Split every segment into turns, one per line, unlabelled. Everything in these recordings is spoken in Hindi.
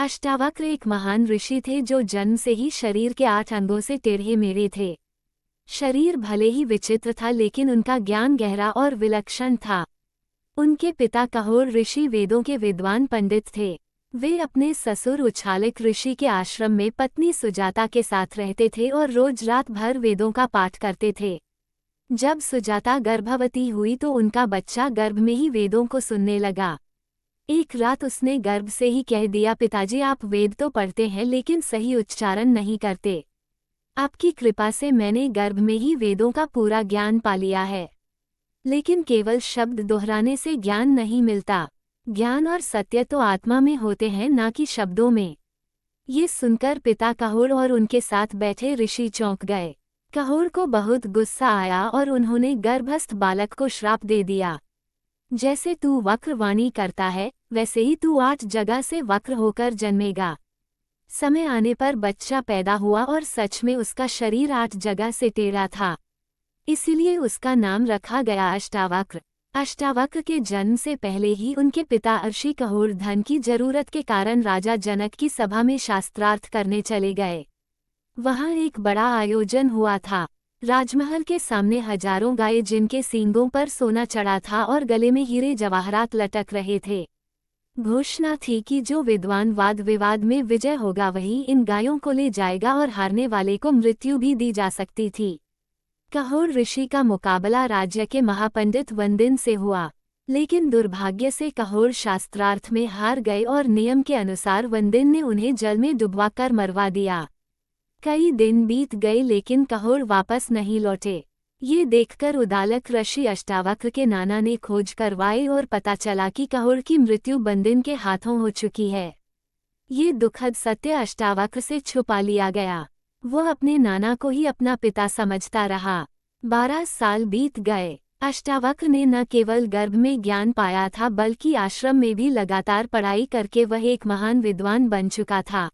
अष्टावक्र एक महान ऋषि थे जो जन्म से ही शरीर के 8 अंगों से टेढ़े मेढ़े थे। शरीर भले ही विचित्र था लेकिन उनका ज्ञान गहरा और विलक्षण था। उनके पिता कहोर ऋषि वेदों के विद्वान पंडित थे। वे अपने ससुर उच्छालिक ऋषि के आश्रम में पत्नी सुजाता के साथ रहते थे और रोज रात भर वेदों का पाठ करते थे। जब सुजाता गर्भवती हुई तो उनका बच्चा गर्भ में ही वेदों को सुनने लगा। एक रात उसने गर्भ से ही कह दिया, पिताजी आप वेद तो पढ़ते हैं लेकिन सही उच्चारण नहीं करते। आपकी कृपा से मैंने गर्भ में ही वेदों का पूरा ज्ञान पा लिया है। लेकिन केवल शब्द दोहराने से ज्ञान नहीं मिलता। ज्ञान और सत्य तो आत्मा में होते हैं, ना कि शब्दों में। ये सुनकर पिता कहोर और उनके साथ बैठे ऋषि चौंक गए। कहोर को बहुत गुस्सा आया और उन्होंने गर्भस्थ बालक को श्राप दे दिया। जैसे तू वक्र वाणी करता है वैसे ही तू 8 जगह से वक्र होकर जन्मेगा। समय आने पर बच्चा पैदा हुआ और सच में उसका शरीर 8 जगह से टेढ़ा था। इसीलिए उसका नाम रखा गया अष्टावक्र। अष्टावक्र के जन्म से पहले ही उनके पिता ऋषि कहोर धन की जरूरत के कारण राजा जनक की सभा में शास्त्रार्थ करने चले गए। वहां एक बड़ा आयोजन हुआ था। राजमहल के सामने हजारों गायें जिनके सींगों पर सोना चढ़ा था और गले में हीरे जवाहरात लटक रहे थे। घोषणा थी कि जो विद्वान वाद विवाद में विजय होगा वही इन गायों को ले जाएगा और हारने वाले को मृत्यु भी दी जा सकती थी। कहोर ऋषि का मुकाबला राज्य के महापंडित वंदिन से हुआ, लेकिन दुर्भाग्य से कहोर शास्त्रार्थ में हार गए और नियम के अनुसार वंदिन ने उन्हें जल में डुबवाकर मरवा दिया। कई दिन बीत गए लेकिन कहोर वापस नहीं लौटे। ये देखकर उदालक ऋषि अष्टावक्र के नाना ने खोज करवाई और पता चला कि कहोर की मृत्यु वंदिन के हाथों हो चुकी है। ये दुखद सत्य अष्टावक्र से छुपा लिया गया। वह अपने नाना को ही अपना पिता समझता रहा। 12 साल बीत गए। अष्टावक्र ने न केवल गर्भ में ज्ञान पाया था बल्कि आश्रम में भी लगातार पढ़ाई करके वह एक महान विद्वान बन चुका था।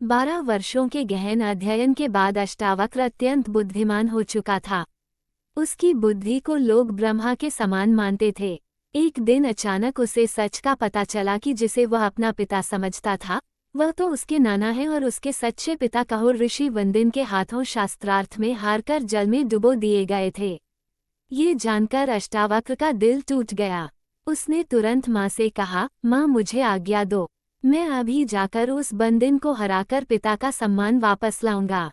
12 वर्षों के गहन अध्ययन के बाद अष्टावक्र अत्यंत बुद्धिमान हो चुका था। उसकी बुद्धि को लोग ब्रह्मा के समान मानते थे। एक दिन अचानक उसे सच का पता चला कि जिसे वह अपना पिता समझता था वह तो उसके नाना है और उसके सच्चे पिता कहोर ऋषि वंदिन के हाथों शास्त्रार्थ में हारकर जल में डुबो दिए गए थे। ये जानकर अष्टावक्र का दिल टूट गया। उसने तुरंत माँ से कहा, माँ मुझे आज्ञा दो, मैं अभी जाकर उस वंदिन को हराकर पिता का सम्मान वापस लाऊंगा।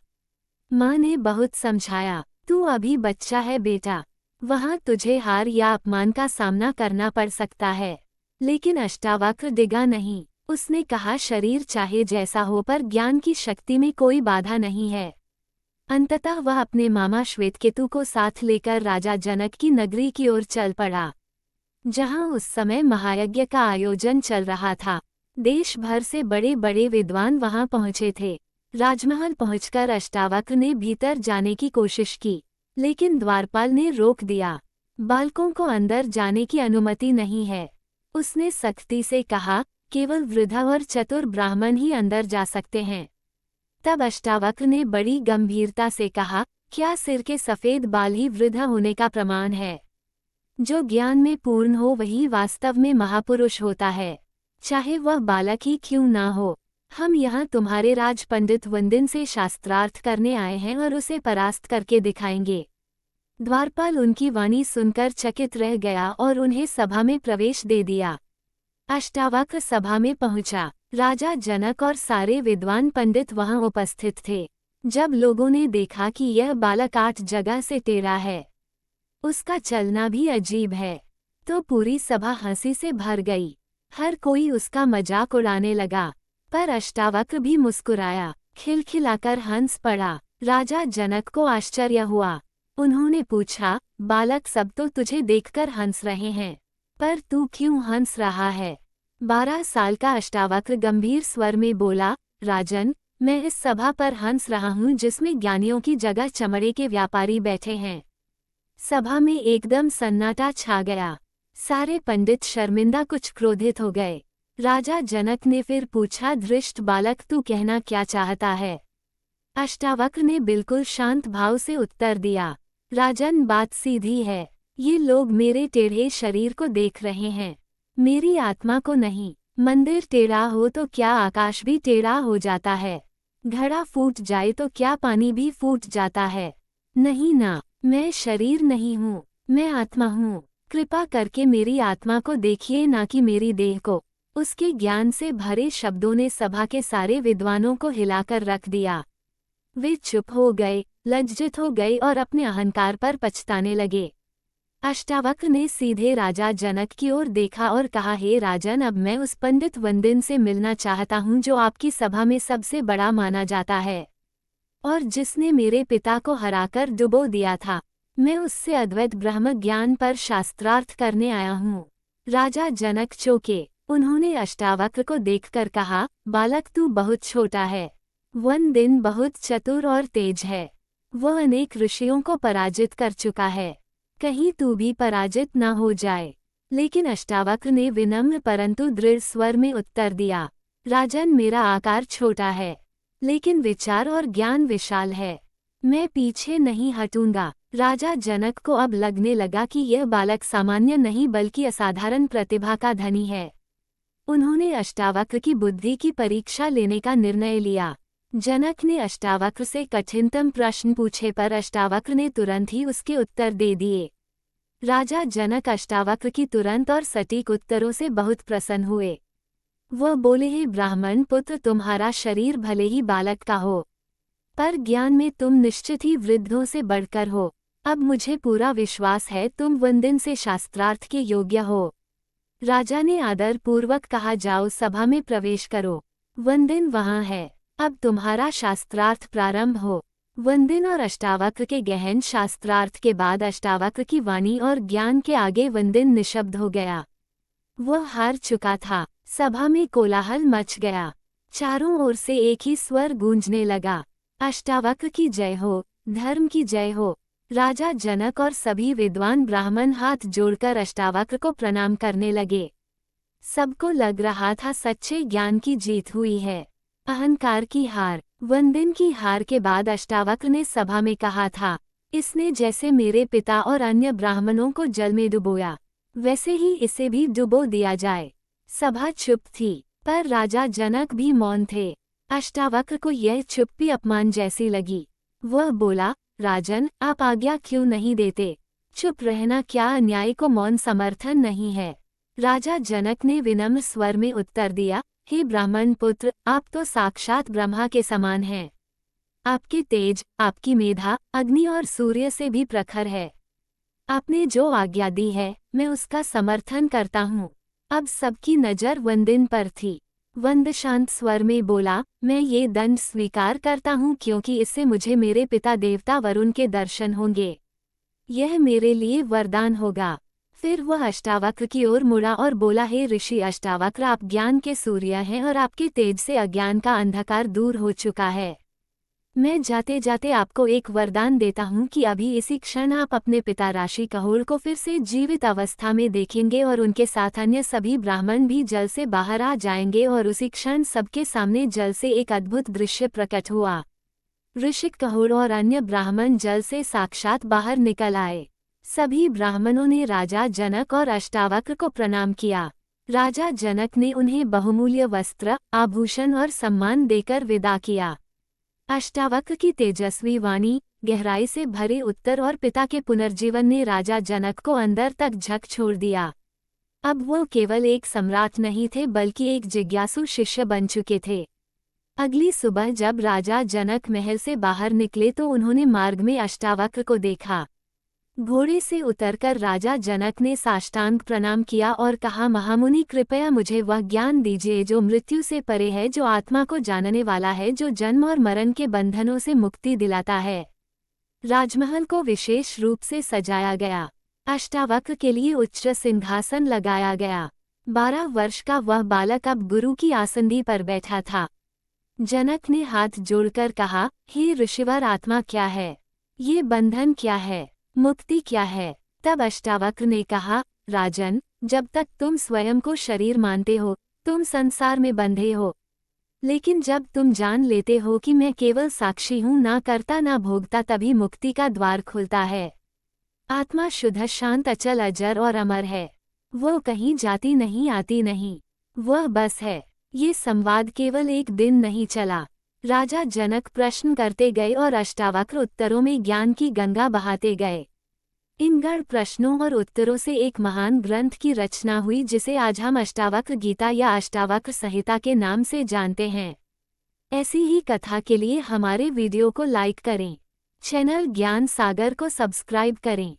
माँ ने बहुत समझाया, तू अभी बच्चा है बेटा, वहाँ तुझे हार या अपमान का सामना करना पड़ सकता है। लेकिन अष्टावक्र डिगा नहीं। उसने कहा, शरीर चाहे जैसा हो पर ज्ञान की शक्ति में कोई बाधा नहीं है। अंततः वह अपने मामा श्वेतकेतु को साथ लेकर राजा जनक की नगरी की ओर चल पड़ा, जहां उस समय महायज्ञ का आयोजन चल रहा था। देश भर से बड़े बड़े विद्वान वहां पहुंचे थे। राजमहल पहुंचकर अष्टावक्र ने भीतर जाने की कोशिश की, लेकिन द्वारपाल ने रोक दिया। बालकों को अंदर जाने की अनुमति नहीं है। उसने सख्ती से कहा, केवल वृद्ध और चतुर ब्राह्मण ही अंदर जा सकते हैं। तब अष्टावक्र ने बड़ी गंभीरता से कहा, क्या सिर के सफेद बाल ही वृद्ध होने का प्रमाण है? जो ज्ञान में पूर्ण हो वही वास्तव में महापुरुष होता है, चाहे वह बालक ही क्यों ना हो। हम यहाँ तुम्हारे राज पंडित वंदिन से शास्त्रार्थ करने आए हैं और उसे परास्त करके दिखाएंगे। द्वारपाल उनकी वाणी सुनकर चकित रह गया और उन्हें सभा में प्रवेश दे दिया। अष्टावक्र सभा में पहुंचा। राजा जनक और सारे विद्वान पंडित वहां उपस्थित थे। जब लोगों ने देखा कि यह बालक 8 जगह से टेढ़ा है, उसका चलना भी अजीब है, तो पूरी सभा हंसी से भर गई। हर कोई उसका मजाक उड़ाने लगा, पर अष्टावक्र भी मुस्कुराया, खिलखिलाकर हंस पड़ा। राजा जनक को आश्चर्य हुआ। उन्होंने पूछा, बालक सब तो तुझे देखकर हंस रहे हैं, पर तू क्यों हंस रहा है? 12 साल का अष्टावक्र गंभीर स्वर में बोला, राजन, मैं इस सभा पर हंस रहा हूँ जिसमें ज्ञानियों की जगह चमड़े के व्यापारी बैठे हैं। सभा में एकदम सन्नाटा छा गया। सारे पंडित शर्मिंदा कुछ क्रोधित हो गए। राजा जनक ने फिर पूछा, धृष्ट बालक तू कहना क्या चाहता है? अष्टावक्र ने बिल्कुल शांत भाव से उत्तर दिया, राजन बात सीधी है। ये लोग मेरे टेढ़े शरीर को देख रहे हैं, मेरी आत्मा को नहीं। मंदिर टेढ़ा हो तो क्या आकाश भी टेढ़ा हो जाता है? घड़ा फूट जाए तो क्या पानी भी फूट जाता है? नहीं ना, मैं शरीर नहीं हूँ, मैं आत्मा हूँ। कृपा करके मेरी आत्मा को देखिए, ना कि मेरी देह को। उसके ज्ञान से भरे शब्दों ने सभा के सारे विद्वानों को हिलाकर रख दिया। वे चुप हो गए, लज्जित हो गए और अपने अहंकार पर पछताने लगे। अष्टावक्र ने सीधे राजा जनक की ओर देखा और कहा, हे राजन, अब मैं उस पंडित वंदिन से मिलना चाहता हूँ जो आपकी सभा में सबसे बड़ा माना जाता है और जिसने मेरे पिता को हराकर डुबो दिया था। मैं उससे अद्वैत ब्रह्म ज्ञान पर शास्त्रार्थ करने आया हूँ। राजा जनक चौंके। उन्होंने अष्टावक्र को देखकर कहा, बालक, तू बहुत छोटा है। वंदिन बहुत चतुर और तेज है। वह अनेक ऋषियों को पराजित कर चुका है। कहीं तू भी पराजित न हो जाए। लेकिन अष्टावक्र ने विनम्र परंतु दृढ़ स्वर में उत्तर दिया, राजन, मेरा आकार छोटा है, लेकिन विचार और ज्ञान विशाल है। मैं पीछे नहीं हटूंगा। राजा जनक को अब लगने लगा कि यह बालक सामान्य नहीं बल्कि असाधारण प्रतिभा का धनी है। उन्होंने अष्टावक्र की बुद्धि की परीक्षा लेने का निर्णय लिया। जनक ने अष्टावक्र से कठिनतम प्रश्न पूछे पर अष्टावक्र ने तुरंत ही उसके उत्तर दे दिए। राजा जनक अष्टावक्र की तुरंत और सटीक उत्तरों से बहुत प्रसन्न हुए। वह बोले, हे ब्राह्मण पुत्र, तुम्हारा शरीर भले ही बालक का हो, पर ज्ञान में तुम निश्चित ही वृद्धों से बढ़कर हो। अब मुझे पूरा विश्वास है तुम वंदिन से शास्त्रार्थ के योग्य हो। राजा ने आदर पूर्वक कहा, जाओ, सभा में प्रवेश करो। वंदिन वहाँ है। अब तुम्हारा शास्त्रार्थ प्रारंभ हो। वंदिन और अष्टावक्र के गहन शास्त्रार्थ के बाद अष्टावक्र की वाणी और ज्ञान के आगे वंदिन निशब्द हो गया। वह हार चुका था। सभा में कोलाहल मच गया। चारों ओर से एक ही स्वर गूंजने लगा, अष्टावक्र की जय हो, धर्म की जय हो। राजा जनक और सभी विद्वान ब्राह्मण हाथ जोड़कर अष्टावक्र को प्रणाम करने लगे। सबको लग रहा था सच्चे ज्ञान की जीत हुई है। अहंकार की हार। वंदिन की हार के बाद अष्टावक्र ने सभा में कहा था, इसने जैसे मेरे पिता और अन्य ब्राह्मणों को जल में डुबोया, वैसे ही इसे भी डुबो दिया जाए। सभा चुप थी, पर राजा जनक भी मौन थे। अष्टावक्र को यह चुप्पी अपमान जैसी लगी। वह बोला, राजन, आप आज्ञा क्यों नहीं देते? चुप रहना क्या अन्याय को मौन समर्थन नहीं है? राजा जनक ने विनम्र स्वर में उत्तर दिया, हे ब्राह्मण पुत्र, आप तो साक्षात ब्रह्मा के समान हैं। आपके तेज, आपकी मेधा अग्नि और सूर्य से भी प्रखर है। आपने जो आज्ञा दी है, मैं उसका समर्थन करता हूँ। अब सबकी नज़र वंदिन पर थी। वंद शांत स्वर में बोला, मैं ये दंड स्वीकार करता हूँ क्योंकि इससे मुझे मेरे पिता देवता वरुण के दर्शन होंगे। यह मेरे लिए वरदान होगा। फिर वह अष्टावक्र की ओर मुड़ा और बोला, हे ऋषि अष्टावक्र, आप ज्ञान के सूर्य हैं और आपके तेज से अज्ञान का अंधकार दूर हो चुका है। मैं जाते जाते आपको एक वरदान देता हूँ कि अभी इसी क्षण आप अपने पिता ऋषि कहोड़ को फिर से जीवित अवस्था में देखेंगे और उनके साथ अन्य सभी ब्राह्मण भी जल से बाहर आ जाएंगे और उसी क्षण सबके सामने जल से एक अद्भुत दृश्य प्रकट हुआ। ऋषि कहोड़ और अन्य ब्राह्मण जल से साक्षात बाहर निकल आए। सभी ब्राह्मणों ने राजा जनक और अष्टावक्र को प्रणाम किया। राजा जनक ने उन्हें बहुमूल्य वस्त्र, आभूषण और सम्मान देकर विदा किया। अष्टावक्र की तेजस्वी वाणी, गहराई से भरे उत्तर और पिता के पुनर्जीवन ने राजा जनक को अंदर तक झक छोड़ दिया। अब वो केवल एक सम्राट नहीं थे बल्कि एक जिज्ञासु शिष्य बन चुके थे। अगली सुबह जब राजा जनक महल से बाहर निकले तो उन्होंने मार्ग में अष्टावक्र को देखा। घोड़े से उतरकर राजा जनक ने साष्टांग प्रणाम किया और कहा, महामुनि, कृपया मुझे वह ज्ञान दीजिए जो मृत्यु से परे है, जो आत्मा को जानने वाला है, जो जन्म और मरण के बंधनों से मुक्ति दिलाता है। राजमहल को विशेष रूप से सजाया गया। अष्टावक्र के लिए उच्च सिंहासन लगाया गया। 12 वर्ष का वह बालक अब गुरु की आसंदी पर बैठा था। जनक ने हाथ जोड़कर कहा, हे ऋषिवर, आत्मा क्या है? ये बंधन क्या है? मुक्ति क्या है? तब अष्टावक्र ने कहा, राजन, जब तक तुम स्वयं को शरीर मानते हो, तुम संसार में बंधे हो। लेकिन जब तुम जान लेते हो कि मैं केवल साक्षी हूँ, ना करता ना भोगता, तभी मुक्ति का द्वार खुलता है। आत्मा शुद्ध, शांत, अचल, अजर और अमर है। वो कहीं जाती नहीं, आती नहीं। वह बस है। ये संवाद केवल एक दिन नहीं चला। राजा जनक प्रश्न करते गए और अष्टावक्र उत्तरों में ज्ञान की गंगा बहाते गए। इन गढ़ प्रश्नों और उत्तरों से एक महान ग्रंथ की रचना हुई जिसे आज हम अष्टावक्र गीता या अष्टावक्र संहिता के नाम से जानते हैं। ऐसी ही कथा के लिए हमारे वीडियो को लाइक करें। चैनल ज्ञान सागर को सब्सक्राइब करें।